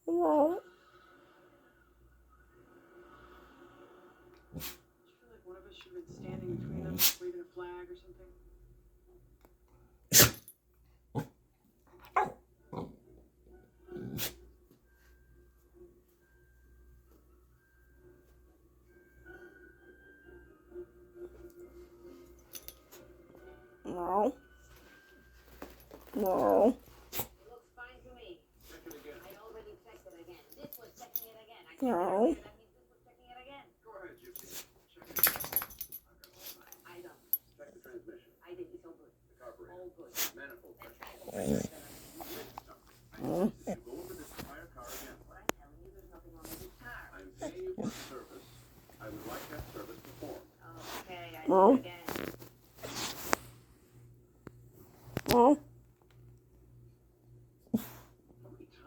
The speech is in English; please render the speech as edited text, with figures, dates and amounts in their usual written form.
No. I feel like one of us should have been standing between them, waving a flag or something. No. No. It looks fine to me. Check it again. I already checked it again. This was checking it again. I checked No. it earlier. That means this was checking it again. Go ahead, Gypsy. Check it again. I've got all night. I don't. Check the transmission, I did. It's all good. the carburetor, All good. manifold That's pressure. all good. I need you to go over this entire car again. What I'm telling you, there's nothing wrong with this car. I'm paying you for service. I would like that service performed. Okay, I No. did it again.